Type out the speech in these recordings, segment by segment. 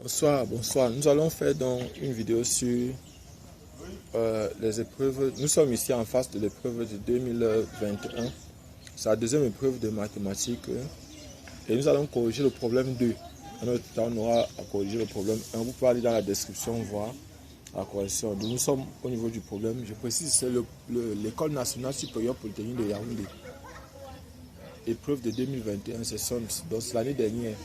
Bonsoir, bonsoir. Nous allons faire donc une vidéo sur les épreuves. Nous sommes ici en face de l'épreuve de 2021. C'est la deuxième épreuve de mathématiques. Et nous allons corriger le problème 2. En notre temps, on aura à corriger le problème 1. Vous pouvez aller dans la description voir la correction. Donc, nous sommes au niveau du problème. Je précise, c'est l'École nationale supérieure polytechnique de Yaoundé. Épreuve de 2021, c'est l'année dernière.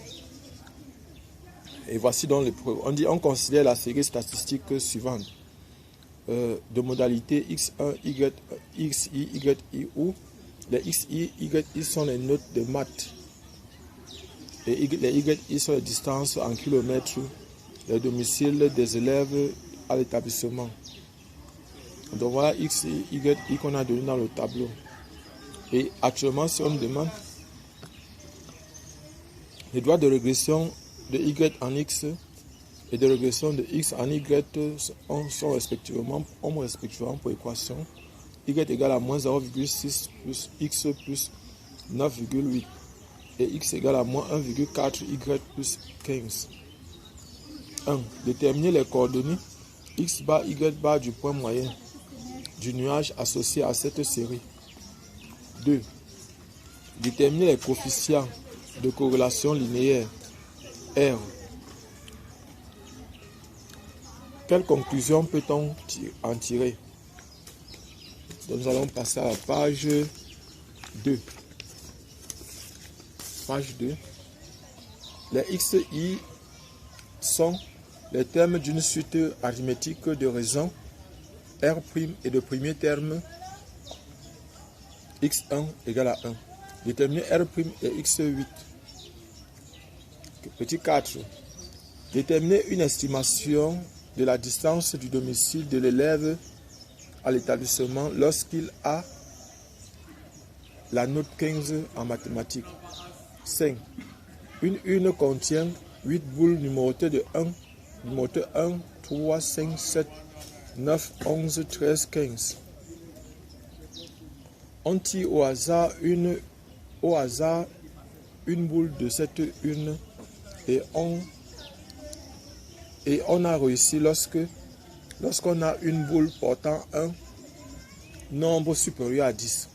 Et voici donc l'épreuve. On considère la série statistique suivante. De modalité X1, Y, X, Y, I, où les X, Y, sont les notes de maths. Et les Y, sont les distances en kilomètres, les domiciles des élèves à l'établissement. Donc voilà X, Y, qu'on a donné dans le tableau. Et actuellement, si on me demande les droits de régression de Y en X et de régression de X en Y sont respectivement pour équation Y égale à moins 0,6 plus X plus 9,8 et X égale à moins 1,4 Y plus 15. 1. Déterminer les coordonnées X bar Y bar du point moyen du nuage associé à cette série. 2. Déterminer les coefficients de corrélation linéaire R. Quelle conclusion peut-on en tirer? Donc nous allons passer à la page 2. Page 2. Les X, Y sont les termes d'une suite arithmétique de raisons R' et de premier terme X1 égale à 1. Déterminer R' et X8. Petit 4. Déterminer une estimation de la distance du domicile de l'élève à l'établissement lorsqu'il a la note 15 en mathématiques. 5. Une urne contient 8 boules numérotées de 1, 3, 5, 7, 9, 11, 13, 15. On tire au hasard une boule de cette urne et on a réussi lorsqu'on a une boule portant un nombre supérieur à 10.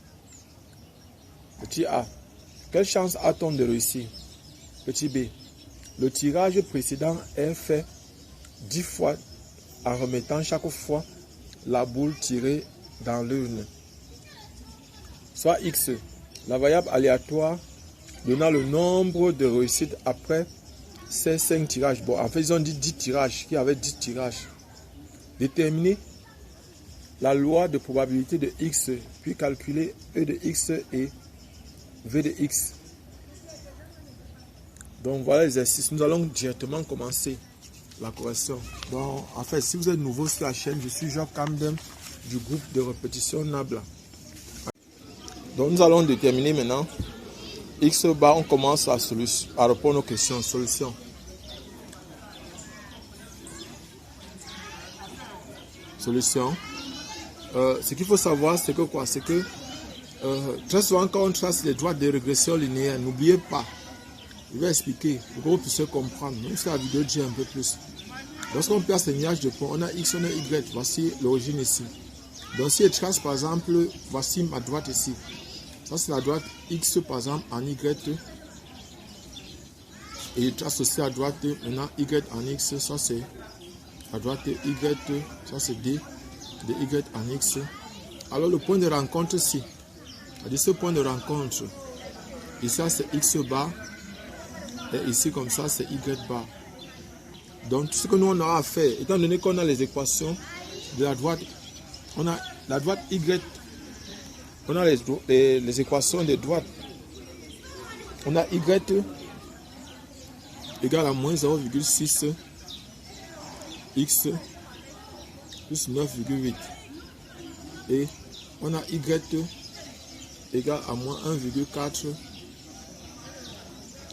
Petit A. Quelle chance a-t-on de réussir? Petit B. Le tirage précédent est fait 10 fois en remettant chaque fois la boule tirée dans l'urne. Soit X. La variable aléatoire donnant le nombre de réussites après ces 5 tirages. Bon, en fait, ils ont dit 10 tirages, qui avait 10 tirages. Déterminer la loi de probabilité de X, puis calculer E de X et V de X. Donc, voilà l'exercice. Nous allons directement commencer la correction. Donc, en fait, si vous êtes nouveau sur la chaîne, je suis Jacques Camden du groupe de répétition Nabla. Donc, nous allons déterminer maintenant X bar, on commence à répondre aux questions. Solution. Solution. Ce qu'il faut savoir, c'est que quoi? C'est que très souvent, quand on trace les droites de régression linéaire, n'oubliez pas, je vais expliquer pour que vous puissiez comprendre. Même si la vidéo dit un peu plus. Lorsqu'on place les nuages de points, on a X, on a Y. Voici l'origine ici. Donc, si je trace par exemple, voici ma droite ici. Ça, c'est la droite X, par exemple, en Y. Et je trace aussi à droite, maintenant, Y en X. Ça, c'est la droite Y. Ça, c'est D de Y en X. Alors, le point de rencontre ici. C'est-à-dire ce point de rencontre. Et ça, c'est X bar. Et ici, comme ça, c'est Y bar. Donc, tout ce que nous, on aura à faire, étant donné qu'on a les équations de la droite, on a la droite Y. On a les équations de droite. On a Y égale à moins 0,6 X plus 9,8. Et on a Y égale à moins 1,4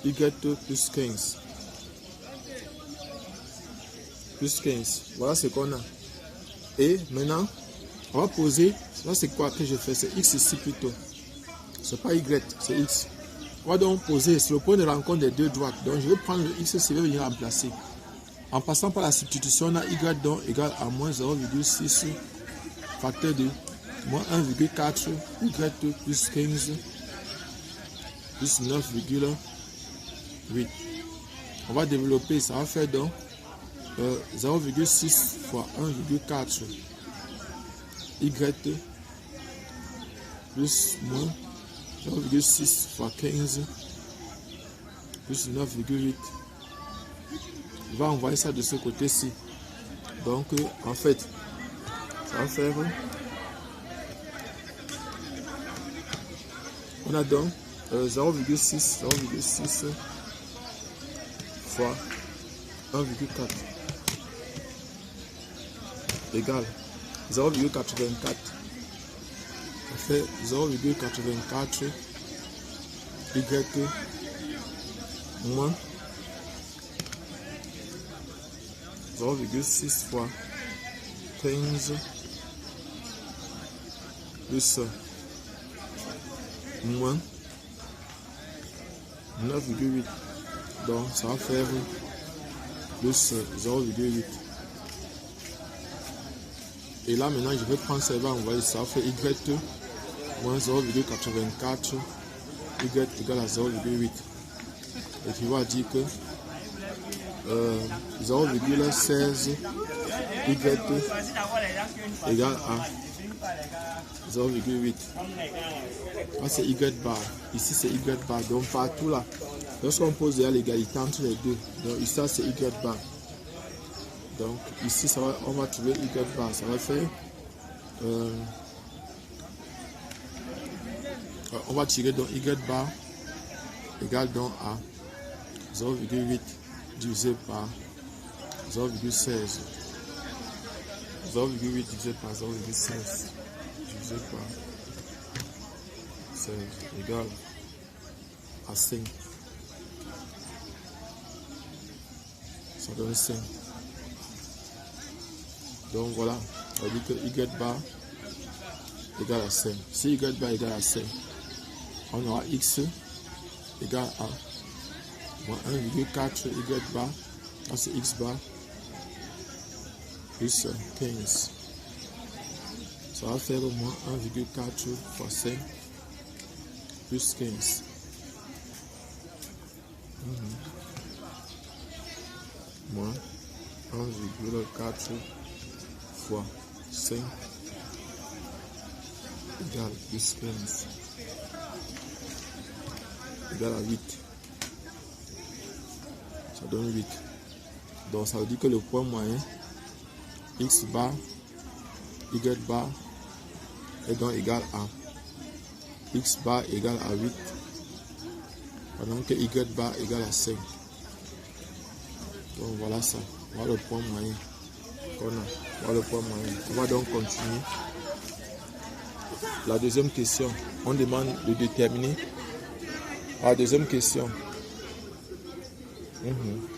Y plus 15. Plus 15. Voilà ce qu'on a. Et maintenant, on va poser. Là, c'est quoi que je fais? C'est X ici plutôt. C'est pas Y, c'est X. On va donc poser sur le point de rencontre des deux droites. Donc, je vais prendre le X, je vais venir remplacer. En passant par la substitution, on a y donc égal à moins 0,6 facteur de moins 1,4 y plus 15 plus 9,8. On va développer, ça va faire donc 0,6 fois 1,4 y plus moins 0,6 fois 15 plus 9,8. On va envoyer ça de ce côté-ci. Donc, en fait, ça va faire... On a donc 0,6 fois 1,4 égale 0,84. Ça fait 0,84 y moins 0,6 fois 15 plus moins 9,8. Donc ça va faire plus 0,8. Et là maintenant je vais prendre ça et va envoyer ça. Ça fait y moins 0,84 y égale à 0,8. Et tu vas dire que 0,16 y égale à 0,8. Là c'est y bar. Ici c'est y bar. Donc partout là, lorsqu'on pose l'égalité entre les deux, donc ici c'est y bar. Donc ici ça va, on va trouver y bar. Ça va faire on va tirer donc y bar égale donc à 0,8 divisé par 0,16. 0,8 divisé par 0,16 divisé par 16 égale à 5. Ça donne 5. Donc voilà, on dit que y bar égale à 5. Si y bar égale à 5, on aura x égale à moins 1,4 y bar, là c'est x bar, plus 15. Ça va faire au moins 1,4 fois 5 plus 15. Moins 1,4 fois 5 égale plus 15 égale à 8. Ça donne 8. Donc ça veut dire que le point moyen x bar, y bar est donc égal à x bar égale à 8 pendant que y bar égale à 5. Donc voilà ça. Voilà le point moyen qu'on a. Voilà le point moyen. On va donc continuer. La deuxième question, on demande de déterminer. La deuxième question,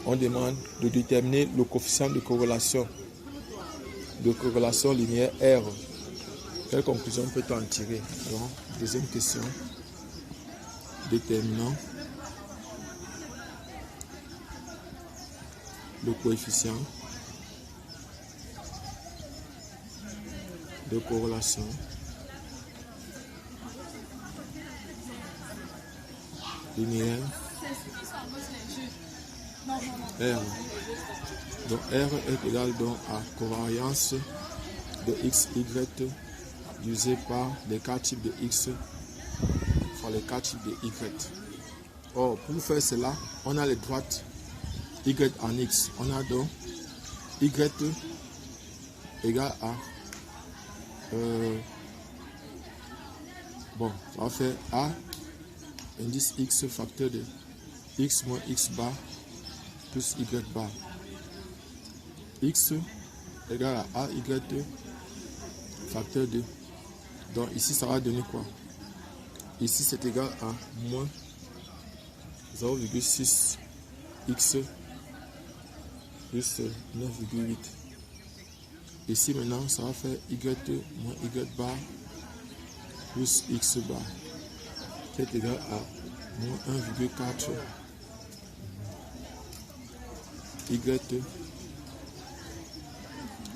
on demande de déterminer le coefficient de corrélation linéaire R. Quelle conclusion peut-on en tirer? Alors, deuxième question, déterminant le coefficient de corrélation linéaire R. Donc R est égal donc à covariance de x, y divisé par les 4 types de x fois les 4 types de y. Or, pour faire cela, on a les droites y en x. On a donc y égale à bon, ça va faire a indice x facteur de x moins x bar plus y bar. X égale à y facteur de. Donc ici ça va donner quoi? Ici c'est égal à moins 0,6 x plus 9,8. Ici maintenant ça va faire y moins y bar plus x bar qui est égal à moins 1,4 y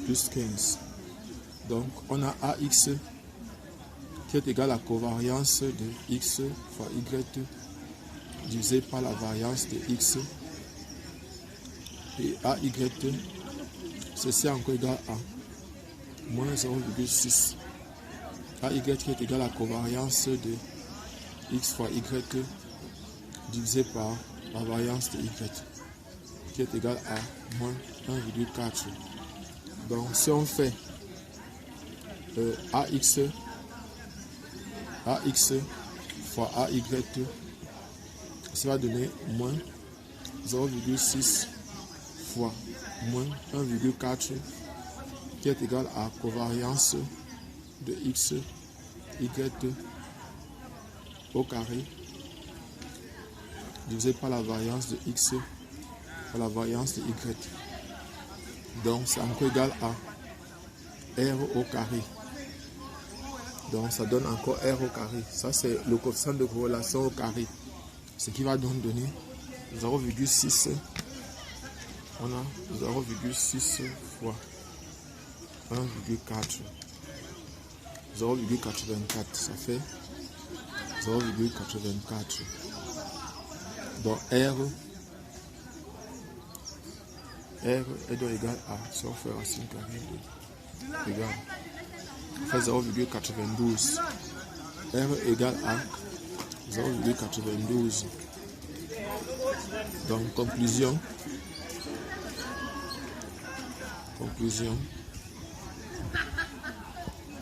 plus 15. Donc, on a AX qui est égal à la covariance de X fois Y divisé par la variance de X. Et AY, ceci est encore égal à moins 0,6. AY qui est égal à la covariance de X fois Y divisé par la variance de Y qui est égal à moins 1,4. Donc si on fait AX fois AY, ça va donner moins 0,6 fois moins 1,4 qui est égal à covariance de X, Y au carré divisé par la variance de X par la variance de Y. Donc c'est encore égal à R au carré. Donc ça donne encore R au carré. Ça c'est le coefficient de corrélation au carré. Ce qui va donc donner 0,6. On a 0,6 fois 1,4. 0,84. Ça fait 0,84. Donc R est donc égal à, si on fait racine carrée de égal, on fait 0,92. R égale à 0,92. Donc conclusion.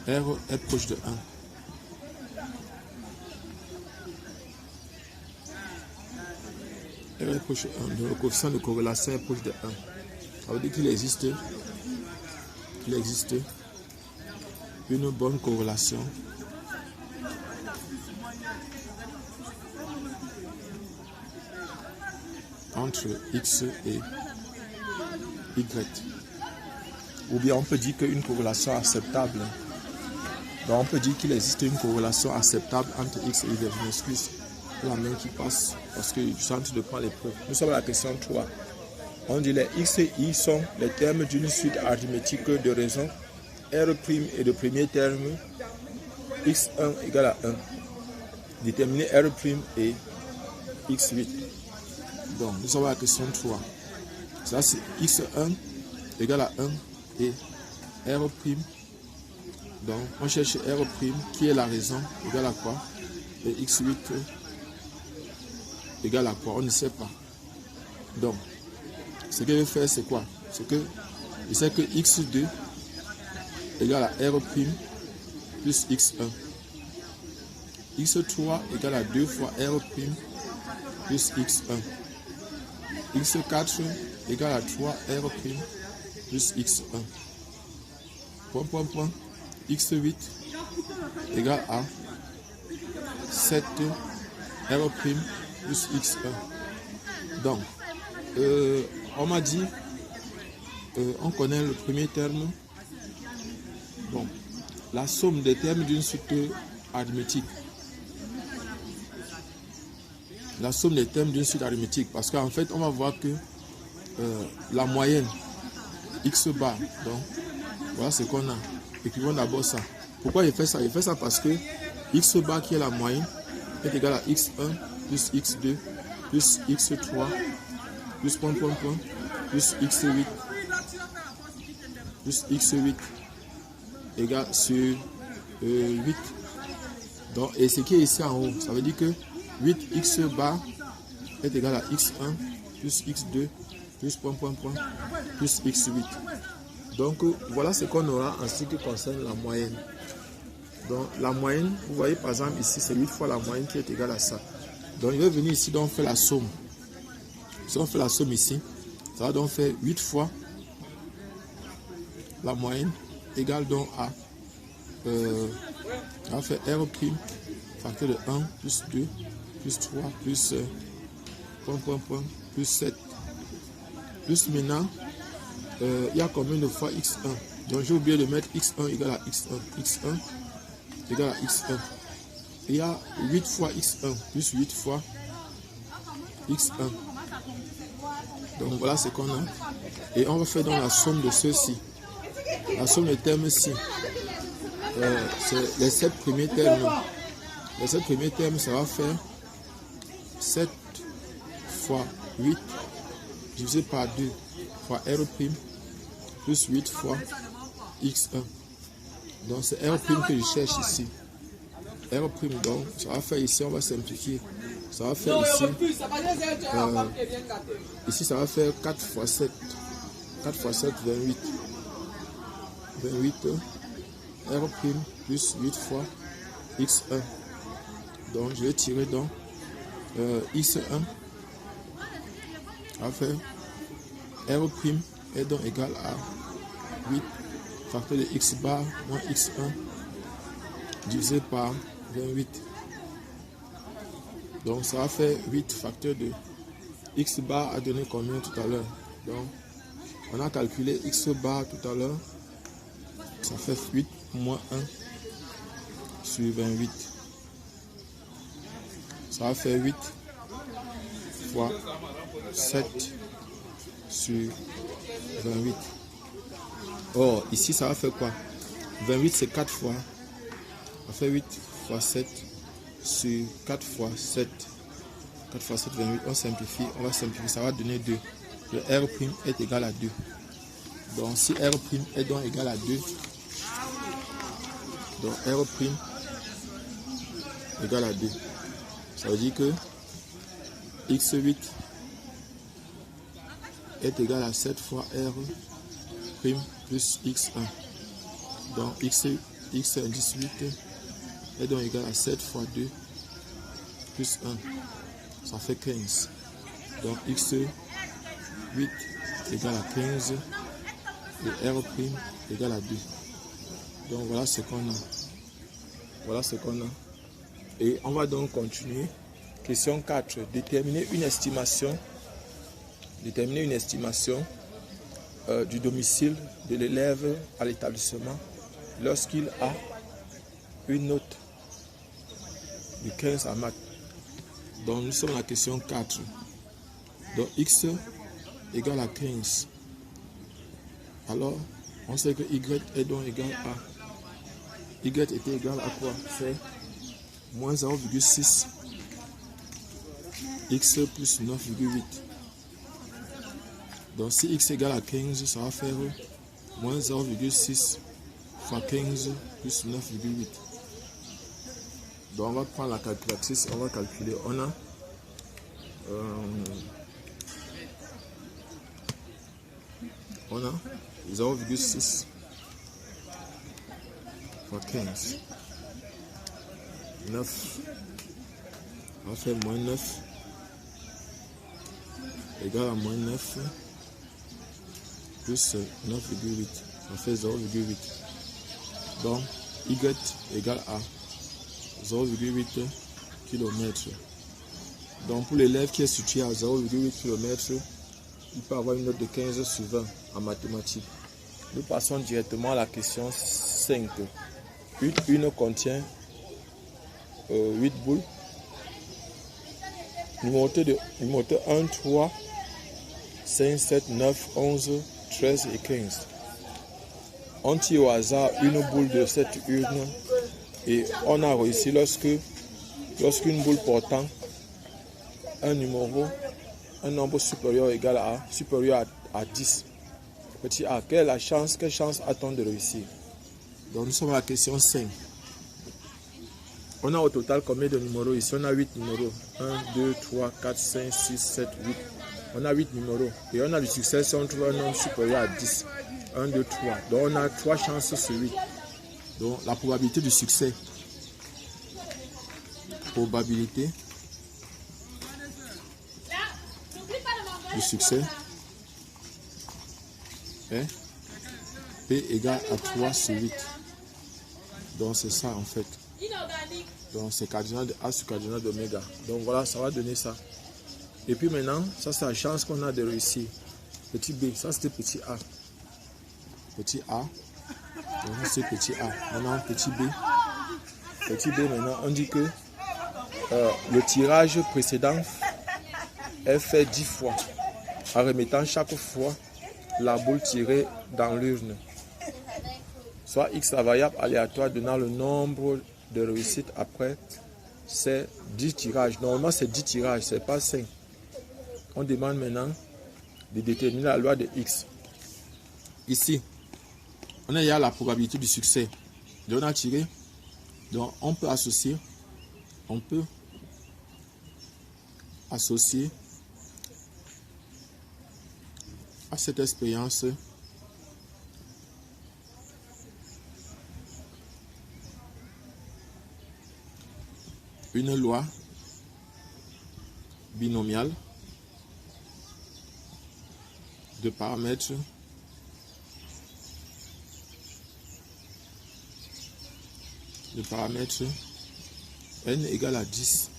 R est proche de 1. R est proche de 1. Donc le coefficient de corrélation est proche de 1. Ça veut dire qu'il existe une bonne corrélation entre X et Y. Ou bien on peut dire qu'une corrélation acceptable. Donc on peut dire qu'il existe une corrélation acceptable entre X et Y. Je m'excuse pour la main qui passe parce que je suis en train de prendre les preuves. Nous sommes à la question 3. On dit les X et Y sont les termes d'une suite arithmétique de raisons R' et de premier terme X1 égale à 1. Déterminer R' et X8. Donc nous sommes à la question 3. Ça c'est X1 égale à 1 et R'. Donc on cherche R' qui est la raison égale à quoi et X8 égale à quoi, on ne sait pas. Donc ce que je vais faire c'est quoi? C'est que je sais que X2 égale à R' plus X1. X3 égale à 2 fois R' plus X1. X4 égale à 3 R' plus X1. X8 égale à 7 R' plus X1. Donc, on m'a dit, on connaît le premier terme. Bon, la somme des termes d'une suite arithmétique. La somme des termes d'une suite arithmétique. Parce qu'en fait, on va voir que la moyenne X bar. Donc, voilà ce qu'on a. Écrivons d'abord ça. Pourquoi il fait ça? Il fait ça parce que X bar qui est la moyenne est égal à X1 plus X2 plus X3 plus plus X8 plus X8 égale sur 8. Donc, et ce qui est ici en haut, ça veut dire que 8x bar est égal à x1 plus x2 plus plus x8. Donc, voilà ce qu'on aura en ce qui concerne la moyenne. Donc, la moyenne, vous voyez par exemple ici, c'est 8 fois la moyenne qui est égale à ça. Donc, il va venir ici, donc on fait la somme. Si on fait la somme ici, ça va donc faire 8 fois la moyenne égale donc à on va faire R' facteur de 1 plus 2 plus 3 plus plus 7 plus maintenant il y a combien de fois x1? Donc j'ai oublié de mettre x1 égale à x1, x1 égale à x1. Il y a 8 fois x1 plus 8 fois x1. Donc voilà ce qu'on a. Et on va faire dans la somme de ceux-ci. La somme de termes ici, c'est les 7 premiers termes. Les 7 premiers termes, ça va faire 7 fois 8 divisé par 2 fois R' plus 8 fois X1. Donc c'est R' que je cherche ici. R', donc ça va faire ici, on va simplifier. Ça va faire ici. Ici, ça va faire 4 fois 7. 4 fois 7, 28. 28, R' plus 8 fois X1. Donc je vais tirer donc X1. Ça va faire R' est donc égal à 8 facteur de X bar moins X1 divisé par 28. Donc ça va faire 8 facteur de X bar a donné combien tout à l'heure? Donc on a calculé X bar tout à l'heure. Ça fait 8 moins 1 sur 28. Ça va faire 8 fois 7 sur 28. Or, ici, ça va faire quoi? 28, c'est 4 fois. Ça fait 8 fois 7 sur 4 fois 7. 4 fois 7, 28. On simplifie. On va simplifier. Ça va donner 2. Le R' est égal à 2. Donc, si R' est donc égal à 2, donc R' égale à 2. Ça veut dire que X8 est égal à 7 fois R' plus X1. Donc X18 est donc égal à 7 fois 2 plus 1. Ça fait 15. Donc X8 égale à 15 et R' égale à 2. Donc voilà ce qu'on a. Voilà ce qu'on a. Et on va donc continuer. Question 4. Déterminer une estimation. Déterminer une estimation du domicile de l'élève à l'établissement lorsqu'il a une note de 15 en maths. Donc nous sommes à la question 4. Donc X égale à 15. Alors on sait que Y est donc égal à... Y était égal à quoi? C'est moins 0,6 X plus 9,8. Donc si X égale à 15, ça va faire moins 0,6 fois 15 plus 9,8. Donc on va prendre la calculatrice, on va calculer. On a 0,6 fois 15. 9. On va faire moins 9 égale à moins 9 plus 9,8. Ça fait 0,8. Donc Y égale à 0,8 km. Donc pour l'élève qui est situé à 0,8 km, il peut avoir une note de 15 sur 20 en mathématiques. Nous passons directement à la question 5. Une contient 8 boules. Numéroté 1, 3, 5, 7, 9, 11, 13 et 15. On tire au hasard une boule de cette urne et on a réussi lorsqu'une boule portant un nombre supérieur ou égal à 10. Petit a, quelle chance a-t-on de réussir? Donc nous sommes à la question 5. On a au total combien de numéros ici? On a 8 numéros. 1, 2, 3, 4, 5, 6, 7, 8. On a 8 numéros. Et on a le succès si on trouve un nombre supérieur à 10. 1, 2, 3. Donc on a 3 chances sur 8. Donc la probabilité du succès. Probabilité du succès est P égale à 3 sur 8. Donc c'est ça en fait. Donc c'est cardinal de A sur cardinal d'oméga. Donc voilà, ça va donner ça. Et puis maintenant, ça c'est la chance qu'on a de réussir. Petit B, ça c'était petit A. Petit A. Donc c'est petit A. Maintenant petit B. Petit B, maintenant on dit que le tirage précédent est fait 10 fois. En remettant chaque fois la boule tirée dans l'urne. soit x la variable aléatoire donnant le nombre de réussites après ces 10 tirages. Normalement, c'est 10 tirages, c'est pas 5. On demande maintenant de déterminer la loi de x. Ici, on a la probabilité du succès. Donc, on a tiré. Donc, on peut associer à cette expérience une loi binomiale de paramètres n égale à 10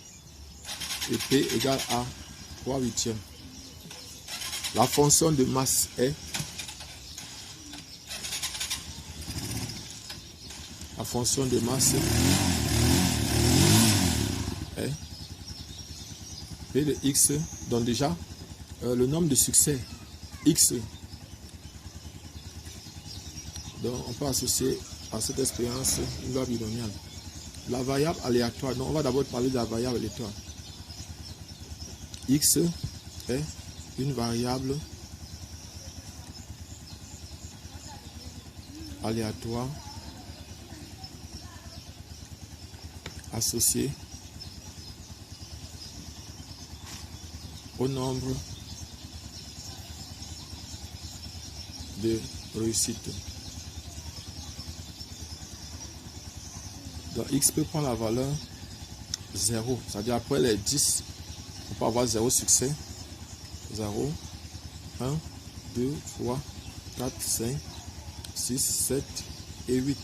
et p égale à 3/8. La fonction de masse est p de x. Donc déjà le nombre de succès x. Donc on peut associer à cette expérience une loi binomiale. La variable aléatoire. Donc on va d'abord parler de la variable aléatoire. X est une variable aléatoire associée au nombre de réussites. Donc x peut prendre la valeur 0, c'est-à-dire après les 10, on peut avoir 0 succès. 0, 1, 2, 3, 4, 5, 6, 7 et 8.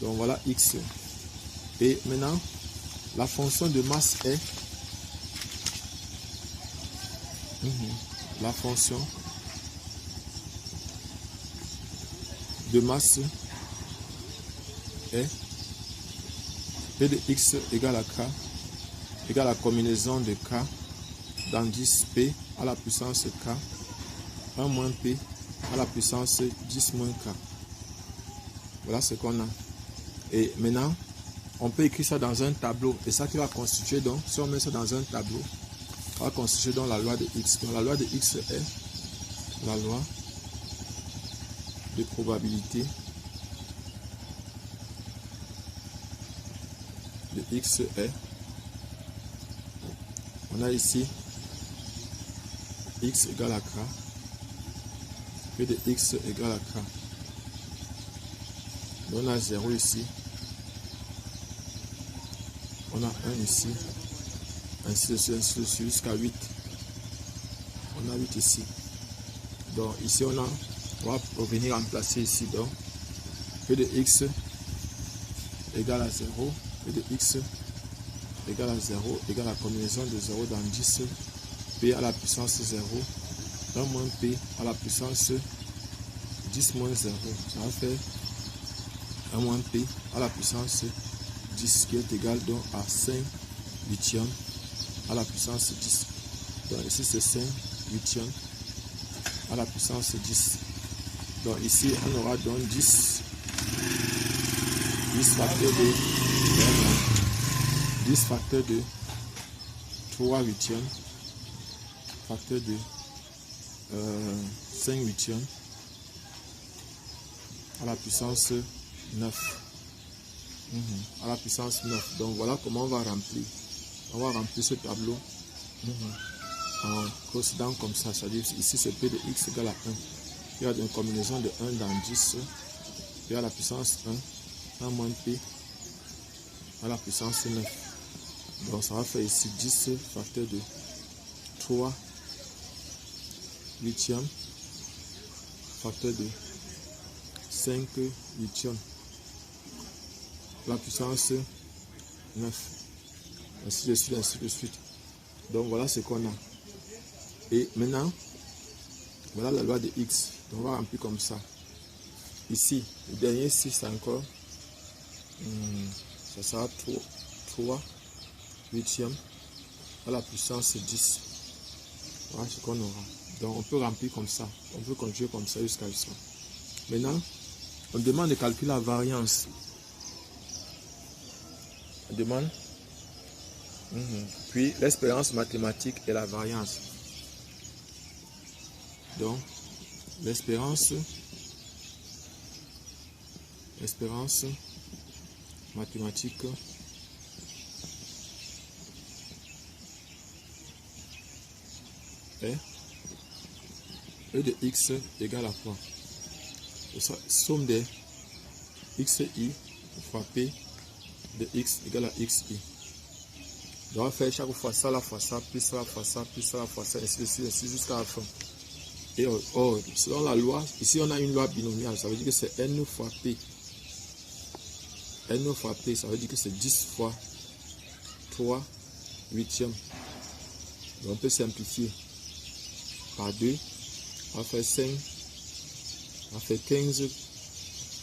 Donc voilà x. Et maintenant, la fonction de masse est la fonction de masse est P de x égale à k égale à la combinaison de k dans 10p à la puissance k 1 moins p à la puissance 10 moins k. Voilà ce qu'on a. Et maintenant, on peut écrire ça dans un tableau. Et ça qui va constituer donc, si on met ça dans un tableau, on va constituer donc la loi de x. Donc la loi de x est la loi de probabilité de x est, on a ici x égale à k, p de x égale à k. Donc on a 0 ici, on a 1 ici, ainsi de suite jusqu'à 8. On a 8 ici. Donc ici on va revenir remplacer ici. Donc p de x égale à 0, p de x égale à 0 égale à la combinaison de 0 dans 10, p à la puissance 0, 1 moins p à la puissance 10 moins 0. Ça va faire 1 moins p à la puissance 10 qui est égal donc à 5 huitièmes à la puissance 10. Donc ici c'est 5 huitièmes à la puissance 10. Donc ici on aura donc 10 facteur de 10 facteur de 3 huitièmes facteur de 5 huitièmes à la puissance 9. À la puissance 9. Donc voilà comment on va remplir. On va remplir ce tableau en procédant comme ça. C'est-à-dire ici c'est P de x égale à 1. Il y a une combinaison de 1 dans 10. P à la puissance 1 moins P à la puissance 9. Donc ça va faire ici 10 facteur de 3 huitièmes facteur de 5 huitièmes à la puissance 9. Ainsi de suite, ainsi de suite. Donc voilà ce qu'on a. Et maintenant, voilà la loi de x. Donc on va remplir comme ça. Ici, le dernier 6 encore. Ça sera 3 huitièmes à la puissance 10. Voilà ce qu'on aura. Donc on peut remplir comme ça. On peut continuer comme ça jusqu'à ça. Maintenant, On demande de calculer la variance. On demande. Puis l'expérience mathématique et la variance. Donc, l'espérance mathématique est E de x égale à quoi? Somme des xi fois p de x égale à xi. Donc on va faire chaque fois ça, puis ça, fois ça, puis ça, fois ça, ainsi de suite, jusqu'à la fin. Et selon la loi, ici on a une loi binomiale, ça veut dire que c'est n fois p. N fois p, ça veut dire que c'est 10 fois 3 huitièmes. Donc on peut simplifier par 2. On va faire 5. On va faire 15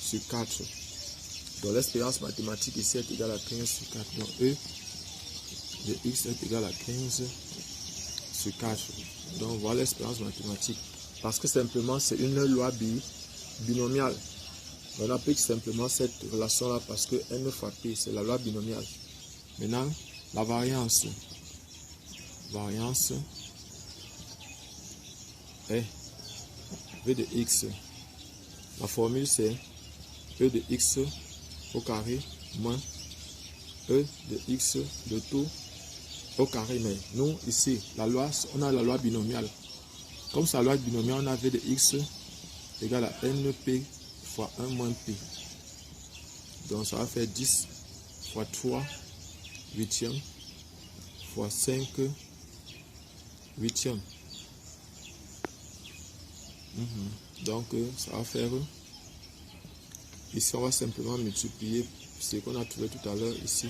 sur 4. Donc l'expérience mathématique ici est égale à 15 sur 4. Donc E de x est égal à 15 sur 4. Donc voilà l'expérience mathématique. Parce que simplement c'est une loi binomiale. On applique simplement cette relation-là parce que n fois p, c'est la loi binomiale. Maintenant, la variance. Variance est V de x. La formule c'est E de x au carré moins E de x de tout au carré. Mais nous, ici, la loi, on a la loi binomiale. Comme c'est la loi binomiale, on a V de x égale à np fois 1 moins p. Donc ça va faire 10 fois 3 huitièmes fois 5 huitièmes. Donc ça va faire, ici on va simplement multiplier ce qu'on a trouvé tout à l'heure ici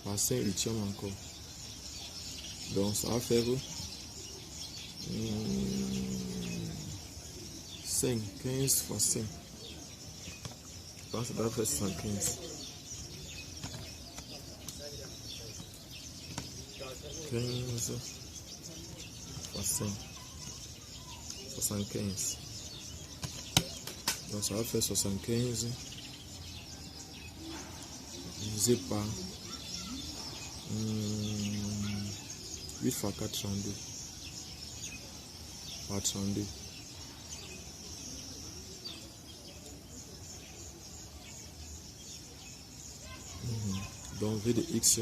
par 5 huitièmes encore. Donc ça va faire 5, 15 fois 5. Je pense que ça va faire 75. 15 fois 5. 75. Donc ça va faire 75 divisé par 8 fois 4, 32. Par 32. Donc V de x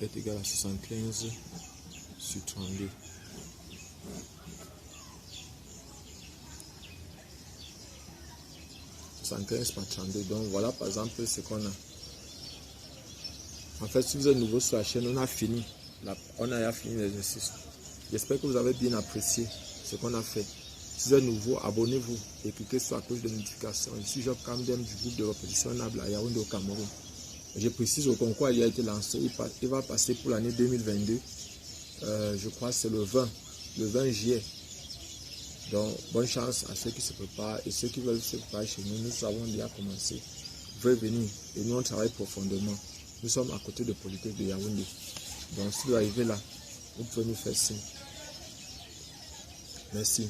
est égal à 75 sur 32. Par 32. Donc voilà par exemple ce qu'on a. En fait, si vous êtes nouveau sur la chaîne, on a fini l'exercice. J'espère que vous avez bien apprécié ce qu'on a fait. Si vous êtes nouveau, abonnez-vous et cliquez sur la cloche de notification. Je suis Job Kamdem du groupe de répétition Nable à Yaoundé au Cameroun. Je précise, au concours il a été lancé, il va passer pour l'année 2022. Je crois que c'est le 20 juillet. Donc, bonne chance à ceux qui se préparent et ceux qui veulent se préparer chez nous. Nous avons déjà commencé. Vous pouvez venir et nous on travaille profondément. Nous sommes à côté de Polytechnique de Yaoundé. Donc, si vous arrivez là, vous pouvez nous faire signe. Merci.